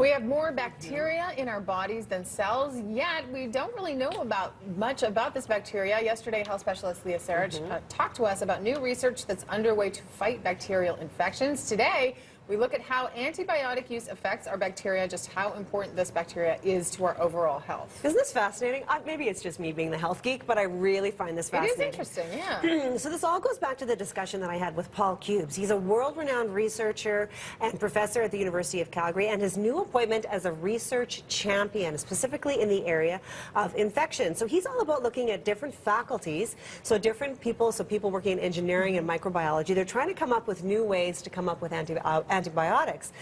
We have more bacteria in our bodies than cells, yet we don't really know much about this bacteria. Yesterday, Health Specialist Leah Sarich talked to us about new research that's underway to fight bacterial infections. Today, we look at how antibiotic use affects our bacteria, just how important this bacteria is to our overall health. Isn't this fascinating? Maybe it's just me being the health geek, but I really find this fascinating. It is interesting, yeah. So this all goes back to the discussion that I had with Paul Cubes. He's a world-renowned researcher and professor at the University of Calgary, and his new appointment as a research champion, specifically in the area of infection. So he's all about looking at different faculties, so different people, so people working in engineering and microbiology. They're trying to come up with new ways to come up with antibiotics.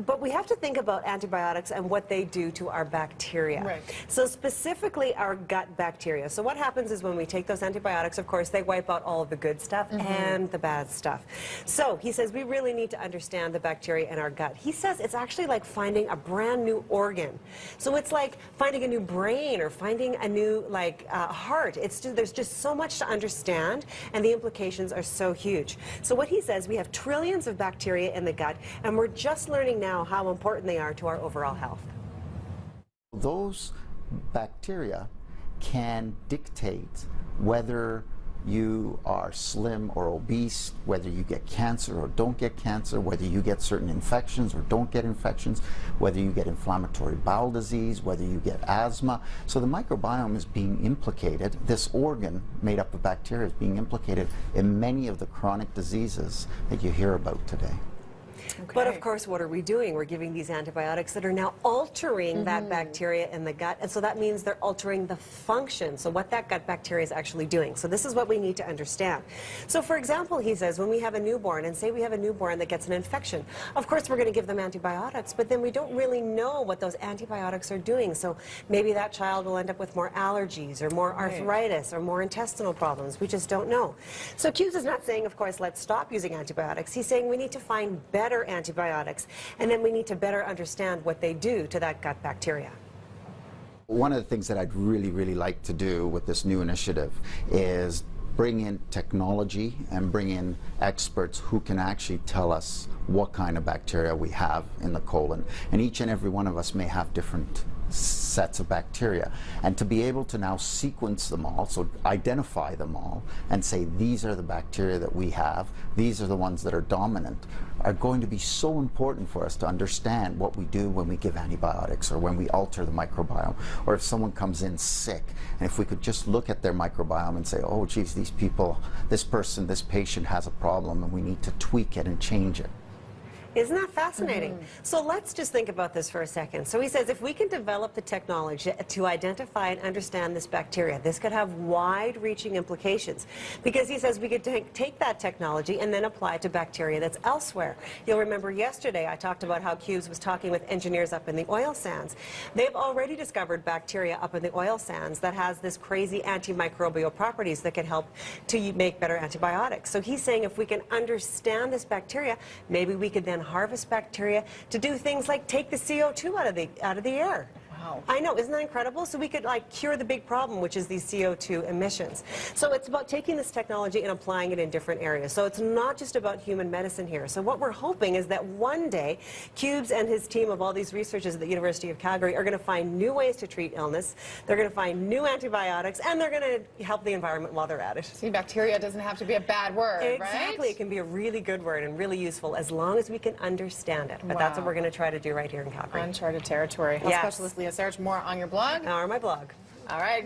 But we have to think about antibiotics and what they do to our bacteria. Right. So specifically our gut bacteria. So what happens is when we take those antibiotics, of course, they wipe out all of the good stuff and the bad stuff. So he says we really need to understand the bacteria in our gut. He says it's actually like finding a brand new organ. So it's like finding a new brain or finding a new heart. There's just so much to understand, and the implications are so huge. So what he says, we have trillions of bacteria in the gut, and we're just learning now how important they are to our overall health. Those bacteria can dictate whether you are slim or obese, whether you get cancer or don't get cancer, whether you get certain infections or don't get infections, whether you get inflammatory bowel disease, whether you get asthma. So the microbiome is being implicated, this organ made up of bacteria is being implicated in many of the chronic diseases that you hear about today. Okay. But of course, what are we doing? We're giving these antibiotics that are now altering that bacteria in the gut, and so that means they're altering the function, so what that gut bacteria is actually doing. So this is what we need to understand. So for example, he says, when we have a newborn, and say we have a newborn that gets an infection, of course we're going to give them antibiotics, but then we don't really know what those antibiotics are doing. So maybe that child will end up with more allergies or more arthritis or more intestinal problems. We just don't know. So Cubes is not saying, of course, let's stop using antibiotics. He's saying we need to find better antibiotics, and then we need to better understand what they do to that gut bacteria. One of the things that I'd really like to do with this new initiative is bring in technology and bring in experts who can actually tell us what kind of bacteria we have in the colon. And each and every one of us may have different sets of bacteria, and to be able to now sequence them all, so identify them all and say these are the bacteria that we have, these are the ones that are dominant, are going to be so important for us to understand what we do when we give antibiotics or when we alter the microbiome, or if someone comes in sick, and if we could just look at their microbiome and say, oh geez, these people, this person, this patient has a problem and we need to tweak it and change it. Isn't that fascinating? So let's just think about this for a second. So he says if we can develop the technology to identify and understand this bacteria, this could have wide-reaching implications, because he says we could take that technology and then apply it to bacteria that's elsewhere. You'll remember yesterday I talked about how Cubes was talking with engineers up in the oil sands. They've already discovered bacteria up in the oil sands that has this crazy antimicrobial properties that can help to make better antibiotics. So he's saying if we can understand this bacteria, maybe we could then harvest bacteria to do things like take the CO2 out of the air. Wow. I know, isn't that incredible? So we could cure the big problem, which is these CO2 emissions. So it's about taking this technology and applying it in different areas. So it's not just about human medicine here. So what we're hoping is that one day Cubes and his team of all these researchers at the University of Calgary are going to find new ways to treat illness. They're going to find new antibiotics, and they're going to help the environment while they're at it. See, bacteria doesn't have to be a bad word, right? Exactly. It can be a really good word and really useful as long as we can understand it. But that's what we're going to try to do right here in Calgary. Uncharted territory. Health Specialist Leah Sarich, more on your blog? Or my blog. All right.